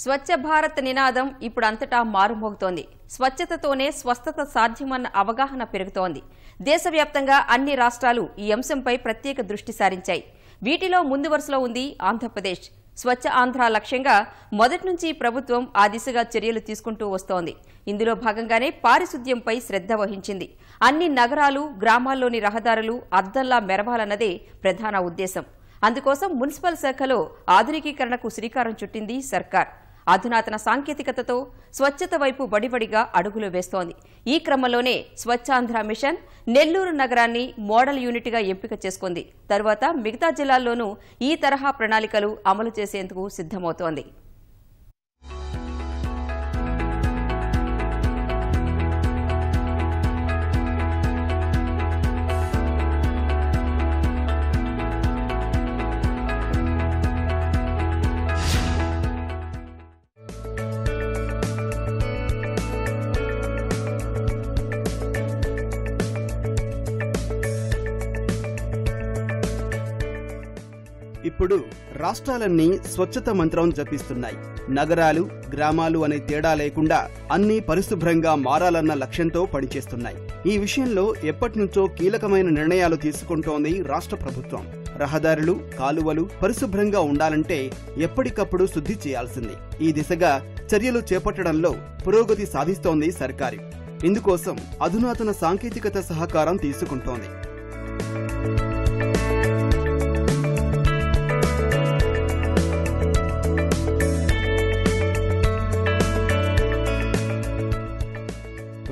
స్వచ్ఛ భారత్ నినాదం ఇప్పుడు అంతటా మారుమోగుతోంది. స్వచ్ఛతతోనే స్వస్థత సాధ్యమన్న అవగాహన పెరుగుతోంది. దేశవ్యాప్తంగా అన్ని రాష్ట్రాలు ఈ అంశంపై ప్రత్యేక దృష్టి సారించాయి. వీటిలో ముందు వరుసలో ఉంది ఆంధ్రప్రదేశ్. స్వచ్ఛ ఆంధ్ర లక్ష్యంగా మొదటి నుంచి ప్రభుత్వం ఆ దిశగా చర్యలు తీసుకుంటూ వస్తోంది. ఇందులో భాగంగానే పారిశుద్ధ్యంపై శ్రద్ధ వహించింది. అన్ని నగరాలు, గ్రామాల్లోని రహదారులు అద్దంలా మెరవాలన్నదే ప్రధాన ఉద్దేశం. అందుకోసం మున్సిపల్ శాఖలో ఆధునికీకరణకు శ్రీకారం చుట్టింది సర్కార్. అధునాతన సాంకేతికతతో స్వచ్ఛత వైపు బడిబడిగా అడుగులు వేస్తోంది. ఈ క్రమంలోనే స్వచ్ఛాంధ్ర మిషన్ నెల్లూరు నగరాన్ని మోడల్ యూనిట్గా ఎంపిక చేసుకుంది. తరువాత మిగతా జిల్లాల్లోనూ ఈ తరహా ప్రణాళికలు అమలు చేసేందుకు సిద్దమవుతోంది. ఇప్పుడు రాష్ట్రాలన్నీ స్వచ్ఛత మంత్రం జపిస్తున్నాయి. నగరాలు, గ్రామాలు అనే తేడా లేకుండా అన్నీ పరిశుభ్రంగా మారాలన్న లక్ష్యంతో పనిచేస్తున్నాయి. ఈ విషయంలో ఎప్పటినుంచో కీలకమైన నిర్ణయాలు తీసుకుంటోంది రాష్ట్ర ప్రభుత్వం. రహదారులు, కాలువలు పరిశుభ్రంగా ఉండాలంటే ఎప్పటికప్పుడు శుద్ధి చేయాల్సింది. ఈ దిశగా చర్యలు చేపట్టడంలో పురోగతి సాధిస్తోంది సర్కారు. ఇందుకోసం అధునాతన సాంకేతికత సహకారం తీసుకుంటోంది.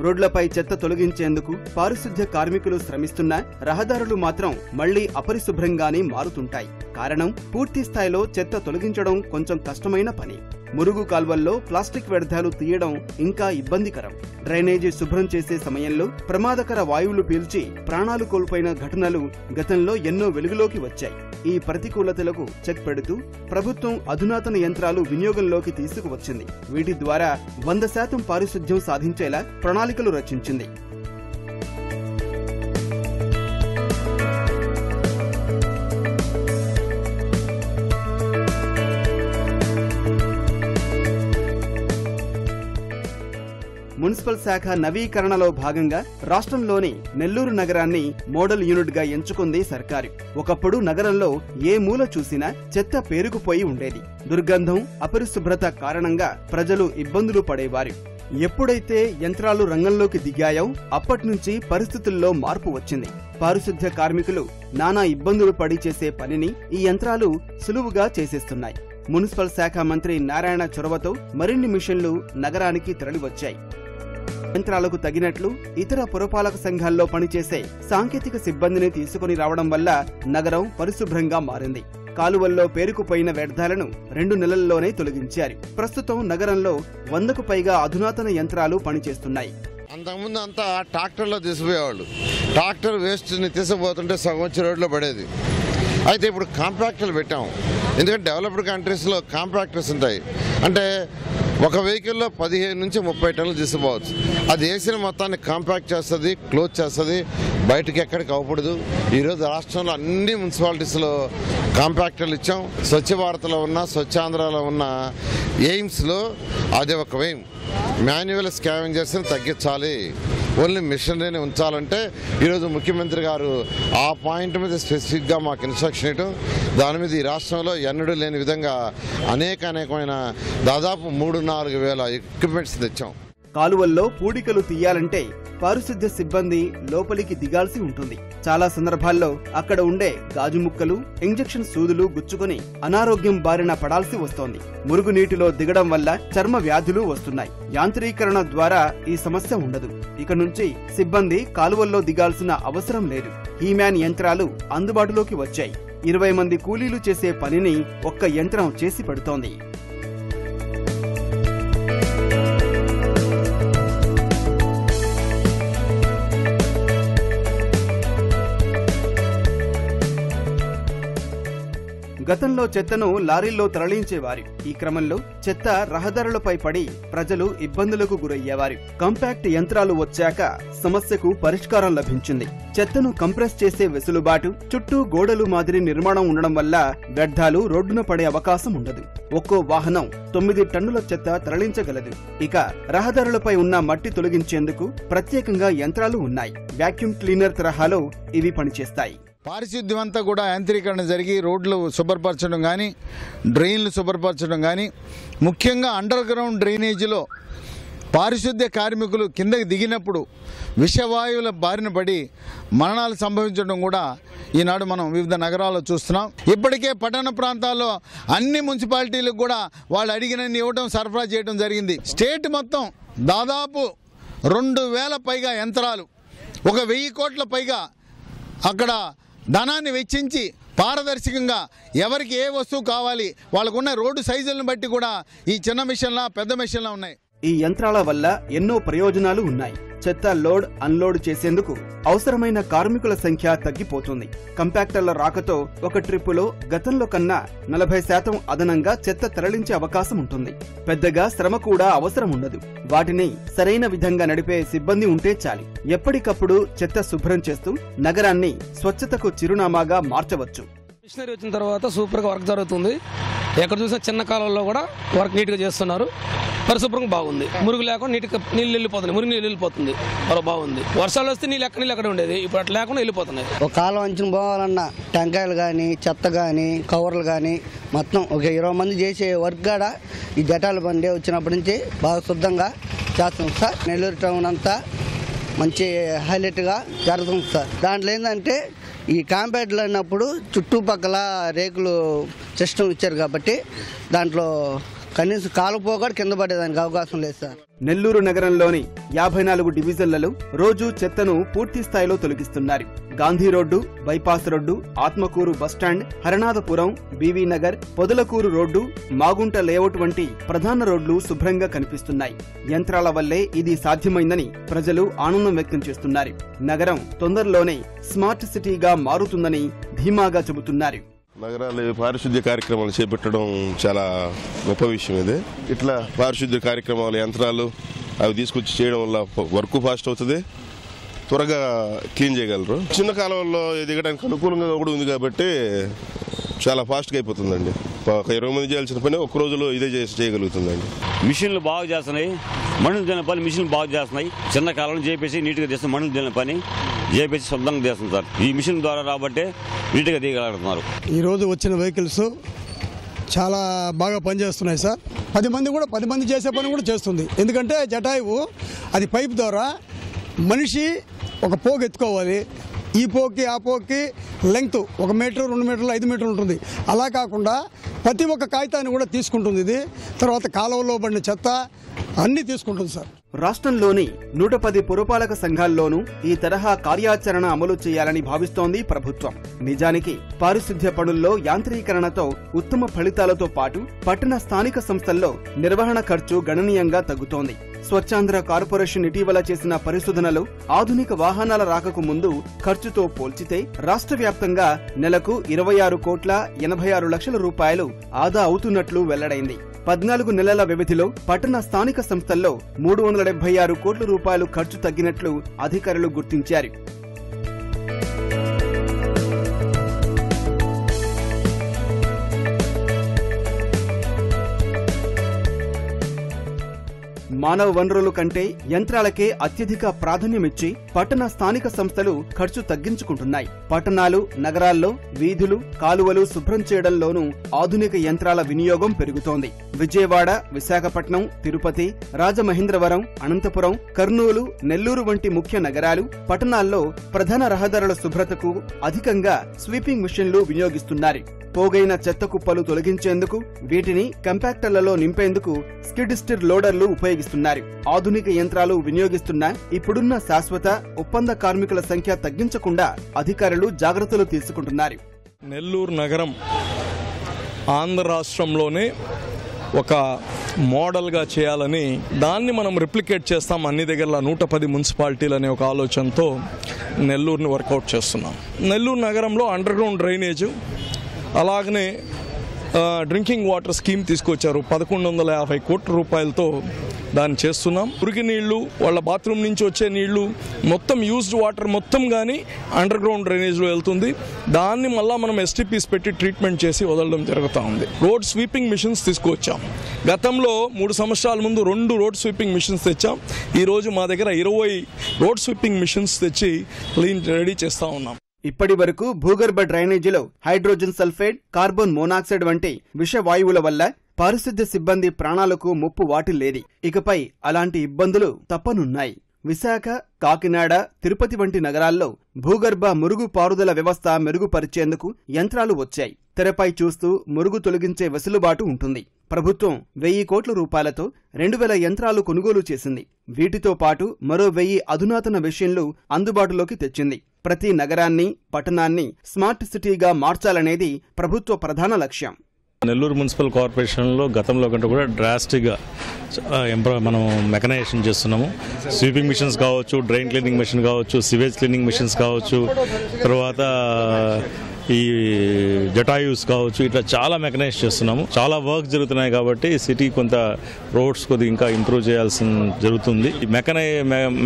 రోడ్లపై చెత్త తొలగించేందుకు పారిశుద్ధ్య కార్మికులు శ్రమిస్తున్నా రహదారులు మాత్రం మళ్లీ అపరిశుభ్రంగానే మారుతుంటాయి. కారణం, పూర్తి స్థాయిలో చెత్త తొలగించడం కొంచెం కష్టమైన పని. మురుగు కాల్వల్లో ప్లాస్టిక్ వ్యర్థాలు తీయడం ఇంకా ఇబ్బందికరం. డ్రైనేజీ శుభ్రం చేసే సమయంలో ప్రమాదకర వాయువులు పీల్చి ప్రాణాలు కోల్పోయిన ఘటనలు గతంలో ఎన్నో వెలుగులోకి వచ్చాయి. ఈ ప్రతికూలతలకు చెక్ పెడుతూ ప్రభుత్వం అధునాతన యంత్రాలు వినియోగంలోకి తీసుకువచ్చింది. వీటి ద్వారా 100% పారిశుద్ధ్యం సాధించేలా ప్రణాళికలు రచించింది. మున్సిపల్ శాఖ నవీకరణలో భాగంగా రాష్ట్రంలోని నెల్లూరు నగరాన్ని మోడల్ యూనిట్ గా ఎంచుకుంది సర్కారు. ఒకప్పుడు నగరంలో ఏ మూల చూసినా చెత్త పేరుకుపోయి ఉండేది. దుర్గంధం, అపరిశుభ్రత కారణంగా ప్రజలు ఇబ్బందులు పడేవారు. ఎప్పుడైతే యంత్రాలు రంగంలోకి దిగాయో అప్పట్నుంచి పరిస్థితుల్లో మార్పు వచ్చింది. పారిశుద్ధ్య కార్మికులు నానా ఇబ్బందులు పడి చేసే పనిని ఈ యంత్రాలు సులువుగా చేసేస్తున్నాయి. మున్సిపల్ శాఖ మంత్రి నారాయణ చొరవతో మరిన్ని మిషన్లు నగరానికి తరలివచ్చాయి. యంత్రాలకు తగినట్లు ఇతర పురపాలక సంఘాల్లో పనిచేసే సాంకేతిక సిబ్బందిని తీసుకుని రావడం వల్ల నగరం పరిశుభ్రంగా మారింది. కాలువల్లో పేరుకుపోయిన వ్యర్థాలను 2 నెలల్లోనే తొలగించారు. ప్రస్తుతం నగరంలో 100కు పైగా అధునాతన యంత్రాలు పనిచేస్తున్నాయి. అంతకుముందు అంతా ట్రాక్టర్లో తీసుకుపోయేవాళ్ళు. ట్రాక్టర్ వేస్ట్ని తీసుకుపోతుంటే సగం వచ్చి రోడ్లో పడేది. అయితే ఇప్పుడు కాంపాక్టర్లు పెట్టాము. ఎందుకంటే డెవలప్డ్ కంట్రీస్లో కాంపాక్టర్స్ ఉంటాయి. అంటే ఒక వెహికల్లో 15 నుంచి 30 టన్నులు తీసుకుపోవచ్చు. అది వేసిన మొత్తాన్ని కాంపాక్ట్ చేస్తుంది, క్లోజ్ చేస్తుంది, బయటకి ఎక్కడికి అవ్వకూడదు. ఈరోజు రాష్ట్రంలో అన్ని మున్సిపాలిటీస్లో కాంపాక్టర్లు ఇచ్చాం. స్వచ్ఛ భారత్లో ఉన్న, స్వచ్ఛాంధ్రలో ఉన్న ఎయిమ్స్లో అది ఒక ఎయిమ్. మాన్యువల్ స్కావెంజర్స్ని తగ్గించాలి, ఓన్లీ మిషనరీని ఉంచాలంటే ఈరోజు ముఖ్యమంత్రి గారు ఆ పాయింట్ మీద స్పెసిఫిక్గా మాకు ఇన్స్ట్రక్షన్ ఇవ్వడం, దాని మీద ఈ రాష్ట్రంలో ఎన్నడూ లేని విధంగా అనేకమైన దాదాపు 3-4 వేల ఎక్విప్మెంట్స్ తెచ్చాం. కాలువల్లో పూడికలు తీయాలంటే పారిశుద్ధ్య సిబ్బంది లోపలికి దిగాల్సి ఉంటుంది. చాలా సందర్భాల్లో అక్కడ ఉండే గాజు ముక్కలు, ఇంజెక్షన్ సూదులు గుచ్చుకుని అనారోగ్యం బారిన పడాల్సి వస్తోంది. మురుగునీటిలో దిగడం వల్ల చర్మ వ్యాధులు వస్తున్నాయి. యాంత్రీకరణ ద్వారా ఈ సమస్య ఉండదు. ఇక నుంచి సిబ్బంది కాలువల్లో దిగాల్సిన అవసరం లేదు. హీమ్యాన్ యంత్రాలు అందుబాటులోకి వచ్చాయి. 20 మంది కూలీలు చేసే పనిని ఒక్క యంత్రం చేసి పెడుతోంది. గతంలో చెత్తను లారీల్లో తరలించేవారు. ఈ క్రమంలో చెత్త రహదారులపై పడి ప్రజలు ఇబ్బందులకు గురయ్యేవారు. కాంపాక్ట్ యంత్రాలు వచ్చాక సమస్యకు పరిష్కారం లభించింది. చెత్తను కంప్రెస్ చేసే వెసులుబాటు, చుట్టూ గోడలు మాదిరి నిర్మాణం ఉండడం వల్ల వ్యర్థాలు రోడ్డున పడే అవకాశం ఉండదు. ఒక్కో వాహనం 9 టన్నుల చెత్త తరలించగలదు. ఇక రహదారులపై ఉన్న మట్టి తొలగించేందుకు ప్రత్యేకంగా యంత్రాలు ఉన్నాయి. వాక్యూమ్ క్లీనర్ తరహాలో ఇవి పనిచేస్తాయి. పారిశుద్ధ్యం అంతా కూడా యాంత్రీకరణ జరిగి రోడ్లు శుభ్రపరచడం కానీ, డ్రైన్లు శుభ్రపరచడం కానీ, ముఖ్యంగా అండర్ గ్రౌండ్ డ్రైనేజీలో పారిశుద్ధ్య కార్మికులు కిందకి దిగినప్పుడు విషవాయువుల బారిన పడి మరణాలు సంభవించడం కూడా ఈనాడు మనం వివిధ నగరాల్లో చూస్తున్నాం. ఇప్పటికే పట్టణ ప్రాంతాల్లో అన్ని మున్సిపాలిటీలకు కూడా వాళ్ళు అడిగినన్ని ఇవ్వడం, సరఫరా చేయడం జరిగింది. స్టేట్ మొత్తం దాదాపు 2000 పైగా యంత్రాలు, 1000 కోట్ల పైగా అక్కడ ధనాన్ని వెచ్చించి పారదర్శకంగా ఎవరికి ఏ వస్తువు కావాలి వాళ్ళకున్న రోడ్డు సైజులను బట్టి కూడా ఈ చిన్న మిషన్లా పెద్ద మిషన్లా ఉన్నాయి. ఈ యంత్రాల వల్ల ఎన్నో ప్రయోజనాలు ఉన్నాయి. చెత్త లోడ్ అన్లోడ్ చేసేందుకు అవసరమైన కార్మికుల సంఖ్య తగ్గిపోతుంది. కంపాక్టర్ల రాకతో ఒక ట్రిప్పులో గతంలో కన్నా 40% అదనంగా చెత్త తరలించే అవకాశం ఉంటుంది. పెద్దగా శ్రమ కూడా అవసరం ఉండదు. వాటిని సరైన విధంగా నడిపే సిబ్బంది ఉంటే చాలు. ఎప్పటికప్పుడు చెత్త శుభ్రం చేస్తూ నగరాన్ని స్వచ్ఛతకు చిరునామాగా మార్చవచ్చు. మిషనరీ వచ్చిన తర్వాత సూపర్గా వర్క్ జరుగుతుంది. ఎక్కడ చూసినా చిన్న కాలంలో కూడా వర్క్ నీట్గా చేస్తున్నారు. పరిశుభ్రంగా బాగుంది. మురుగు లేకుండా నీట్గా నీళ్ళు వెళ్ళిపోతుంది. మురుగు నీళ్ళు వెళ్ళిపోతుంది. బాగుంది. వర్షాలు వస్తే నీళ్ళు ఎక్కడ ఉండేది, ఇప్పుడు అట్లా లేకుండా వెళ్ళిపోతున్నాయి. ఒక కాలం అంచుని పోవాలన్నా టెంకాయలు కానీ, చెత్త కానీ, కవర్లు కానీ మొత్తం ఒక 20 మంది చేసే వర్క్ కూడా ఈ జటాల బండి వచ్చినప్పటి నుంచి బాగా శుద్ధంగా చేస్తుంది సార్. నెల్లూరు టౌన్ అంతా మంచి హైలైట్గా జరుగుతుంది సార్. దాంట్లో ఏంటంటే ఈ కాంపాక్ట్లు అన్నప్పుడు చుట్టుపక్కల రేకులు సిస్టమ్ ఇచ్చారు కాబట్టి దాంట్లో కనీసం కాలుపోగా కింద పడేదానికి అవకాశం లేదు సార్. నెల్లూరు నగరంలోని 54 డివిజన్లలో రోజు చెత్తను పూర్తి స్థాయిలో తొలగిస్తున్నారు. Gandhi road, bypass road, Atmakur bus stand, Haranathapuram, BV Nagar, Podalakur road, Magunta layout వంటి ప్రధాన రోడ్లు శుభ్రంగా కనిపిస్తున్నాయి. యంత్రాల వల్లే ఇది సాధ్యమైందని ప్రజలు ఆనందం వ్యక్తం చేస్తున్నారు. నగరం తొందరలోనే స్మార్ట్ సిటీగా మారుతుందని ధీమాగా చెబుతున్నారు. నగరాలు పారిశుద్ధ్య కార్యక్రమాలు చేపట్టడం చాలా గొప్ప విషయం. ఇది ఇట్లా పారిశుద్ధ్య కార్యక్రమాలు, యంత్రాలు అవి తీసుకొచ్చి చేయడం వల్ల వర్క్ ఫాస్ట్ అవుతుంది, త్వరగా క్లీన్ చేయగలరు. చిన్న కాలంలో దిగడానికి అనుకూలంగా కూడా ఉంది కాబట్టి చాలా ఫాస్ట్గా అయిపోతుందండి. ఒక 20 మంది చేయాల్సిన పని ఒక్క రోజులో ఇదే చేయగలుగుతుందండి. మిషన్లు బాగా చేస్తున్నాయి. మనుషులు తిన పని మిషన్లు బాగా చేస్తున్నాయి. చిన్న కాలంలో చేపేసి నీట్గా చేస్తాం. మనుషులు తిన పని చేపేసి శుద్ధంగా చేస్తుంది సార్. ఈ మిషన్ ద్వారా రాబట్టే నీట్గా దిగలుగుతున్నారు. ఈరోజు వచ్చిన వెహికల్స్ చాలా బాగా పనిచేస్తున్నాయి సార్. 10 మంది చేసే పని కూడా చేస్తుంది. ఎందుకంటే జటాయువు అది పైప్ ద్వారా మనిషి ఒక పోగు ఎత్తుకోవాలి. ఈ పోకి ఆ పోకి లెంగ్త్ 1 మీటర్, 2 మీటర్లు, 5 మీటర్లు ఉంటుంది. అలా కాకుండా ప్రతి ఒక్క కాగితాన్ని కూడా తీసుకుంటుంది. ఇది తర్వాత కాలువలో పడిన చెత్త అన్ని తీసుకుంటుంది సార్. రాష్ట్రంలోని 110 పురపాలక సంఘాల్లోనూ ఈ తరహా కార్యాచరణ అమలు చేయాలని భావిస్తోంది ప్రభుత్వం. నిజానికి పారిశుద్ధ్య పనుల్లో యాంత్రీకరణతో ఉత్తమ ఫలితాలతో పాటు పట్టణ స్థానిక సంస్థల్లో నిర్వహణ ఖర్చు గణనీయంగా తగ్గుతోంది. స్వచ్ఛాంధ్ర కార్పొరేషన్ ఇటీవల చేసిన పరిశోధనలో ఆధునిక వాహనాల రాకకు ముందు ఖర్చుతో పోల్చితే రాష్ట్ర వ్యాప్తంగా నెలకు 26,86,00,000 రూపాయలు ఆదా అవుతున్నట్లు వెల్లడైంది. 14 నెలల వ్యవధిలో పట్టణ స్థానిక సంస్థల్లో 376 కోట్ల రూపాయలు ఖర్చు తగ్గినట్లు అధికారులు గుర్తించారు. మానవ వనరుల కంటే యంత్రాలకే అత్యధిక ప్రాధాన్యమిచ్చి పట్టణ స్థానిక సంస్థలు ఖర్చు తగ్గించుకుంటున్నాయి. పట్టణాలు, నగరాల్లో వీధులు, కాలువలు శుభ్రం చేయడంలోనూ ఆధునిక యంత్రాల వినియోగం పెరుగుతోంది. విజయవాడ, విశాఖపట్నం, తిరుపతి, రాజమహేంద్రవరం, అనంతపురం, కర్నూలు, నెల్లూరు వంటి ముఖ్య నగరాలు, పట్టణాల్లో ప్రధాన రహదారుల శుభ్రతకు అధికంగా స్వీపింగ్ మిషన్లు వినియోగిస్తున్నారు. పోగైన చెత్త కుప్పలు తొలగించేందుకు వీటిని కంపాక్టర్లలో నింపేందుకు స్కిడ్ స్టిర్ లోడర్లు ఉపయోగిస్తున్నారు. ఆధునిక యంత్రాలు వినియోగిస్తున్న ఇప్పుడున్న శాశ్వత ఒప్పంద కార్మికుల సంఖ్య తగ్గించకుండా అధికారులు జాగ్రత్తలు తీసుకుంటున్నారు. నెల్లూరు నగరం ఆంధ్ర రాష్ట్రంలోనే ఒక మోడల్గా చేయాలని, దాన్ని మనం రిప్లికేట్ చేస్తాం అన్ని దగ్గర 110 మున్సిపాలిటీలు అనే ఒక ఆలోచనతో నెల్లూరుని వర్కౌట్ చేస్తున్నాం. నెల్లూరు నగరంలో అండర్ గ్రౌండ్ డ్రైనేజు, అలాగనే డ్రింకింగ్ వాటర్ స్కీమ్ తీసుకొచ్చారు. 1150 కోట్ల రూపాయలతో దాన్ని చేస్తున్నాం. మురికి నీళ్లు, వాళ్ళ బాత్రూమ్ నుంచి వచ్చే నీళ్లు మొత్తం యూజ్డ్ వాటర్ మొత్తం కానీ అండర్ గ్రౌండ్ డ్రైనేజ్లో వెళ్తుంది. దాన్ని మళ్ళీ మనం STPs పెట్టి ట్రీట్మెంట్ చేసి వదలడం జరుగుతూ ఉంది. రోడ్ స్వీపింగ్ మిషన్స్ తీసుకొచ్చాం. గతంలో 3 సంవత్సరాల ముందు 2 రోడ్ స్వీపింగ్ మిషన్స్ తెచ్చాం. ఈరోజు మా దగ్గర 20 రోడ్ స్వీపింగ్ మిషన్స్ తెచ్చి క్లీన్ రెడీ చేస్తూ ఉన్నాం. ఇప్పటి వరకు భూగర్భ డ్రైనేజీలో హైడ్రోజన్ సల్ఫైడ్, కార్బన్ మోనాక్సైడ్ వంటి విషవాయువుల వల్ల పారిశుద్ధ్య సిబ్బంది ప్రాణాలకు ముప్పు వాటిల్లేది. ఇకపై అలాంటి ఇబ్బందులు తప్పనున్నాయి. విశాఖ, కాకినాడ, తిరుపతి వంటి నగరాల్లో భూగర్భ మురుగు పారుదల వ్యవస్థ మెరుగుపరిచేందుకు యంత్రాలు వచ్చాయి. తెరపై చూస్తూ మురుగు తొలగించే వెసులుబాటు ఉంటుంది. ప్రభుత్వం 1000 కోట్ల రూపాయలతో 2000 యంత్రాలు కొనుగోలు చేసింది. వీటితో పాటు మరో 1000 అధునాతన మెషిన్లు అందుబాటులోకి తెచ్చింది. ప్రతి నగరాన్ని, పట్టణాన్ని స్మార్ట్ సిటీగా మార్చాలనేది ప్రభుత్వ ప్రధాన లక్ష్యం. నెల్లూరు మున్సిపల్ కార్పొరేషన్లో గతంలో కంటే కూడా డ్రాస్టిక్గా మనం మెకనైజేషన్ చేస్తున్నాము. స్వీపింగ్ మిషన్స్ కావచ్చు, డ్రైన్ క్లీనింగ్ మిషన్ కావచ్చు, సివేజ్ క్లీనింగ్ మిషన్స్ కావచ్చు, తర్వాత ఈ జటాయూస్ కావచ్చు, ఇట్లా చాలా మెకనైజ్ చేస్తున్నాము. చాలా వర్క్ జరుగుతున్నాయి కాబట్టి సిటీ కొంత రోడ్స్ కొద్దిగా ఇంకా ఇంప్రూవ్ చేయాల్సి జరుగుతుంది. ఈ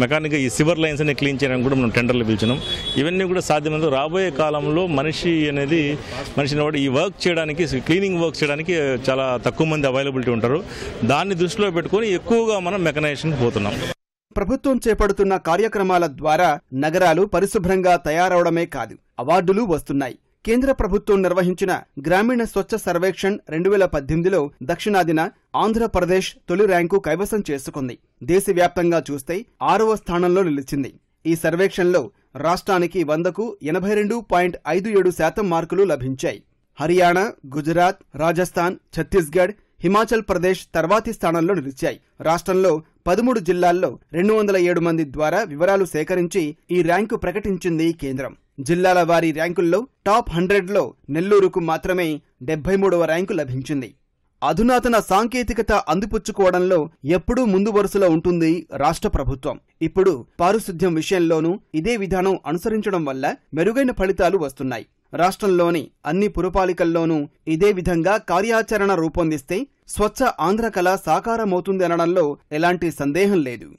మెకానిక్ ఈ సివర్ లైన్స్ అన్ని క్లీన్ చేయడానికి కూడా మనం టెండర్లు పిలిచినాం. ఇవన్నీ కూడా సాధ్యమైనంత రాబోయే కాలంలో మనిషిని వాడు ఈ వర్క్ చేయడానికి, క్లీనింగ్ వర్క్ చేయడానికి చాలా తక్కువ మంది అవైలబిలిటీ ఉంటారు. దాన్ని దృష్టిలో పెట్టుకుని ఎక్కువగా మనం మెకనైజేషన్కి పోతున్నాం. ప్రభుత్వం చేపడుతున్న కార్యక్రమాల ద్వారా నగరాలు పరిశుభ్రంగా తయారవడమే కాదు, అవార్డులు వస్తున్నాయి. కేంద్ర ప్రభుత్వం నిర్వహించిన గ్రామీణ స్వచ్ఛ సర్వేక్షణ్ 2018లో దక్షిణాదిన ఆంధ్రప్రదేశ్ తొలి ర్యాంకు కైవసం చేసుకుంది. దేశవ్యాప్తంగా చూస్తే 6వ స్థానంలో నిలిచింది. ఈ సర్వేక్షణలో రాష్ట్రానికి 100కు 82.57% మార్కులు లభించాయి. హర్యానా, గుజరాత్, రాజస్థాన్, ఛత్తీస్గఢ్, హిమాచల్ ప్రదేశ్ తర్వాతి స్థానంలో నిలిచాయి. రాష్ట్రంలో 13 జిల్లాల్లో 207 మంది ద్వారా వివరాలు సేకరించి ఈ ర్యాంకు ప్రకటించింది కేంద్రం. జిల్లాల వారీ ర్యాంకుల్లో టాప్ 100లో నెల్లూరుకు మాత్రమే 73వ ర్యాంకు లభించింది. అధునాతన సాంకేతికత అందిపుచ్చుకోవడంలో ఎప్పుడూ ముందు వరుసలో ఉంటుంది రాష్ట్ర ప్రభుత్వం. ఇప్పుడు పారిశుద్ధ్యం విషయంలోనూ ఇదే విధానం అనుసరించడం వల్ల మెరుగైన ఫలితాలు వస్తున్నాయి. రాష్ట్రంలోని అన్ని పురపాలికల్లోనూ ఇదే విధంగా కార్యాచరణ రూపొందిస్తే స్వచ్ఛ ఆంధ్ర కళ సాకారమవుతుంది అనడంలో ఎలాంటి సందేహం లేదు.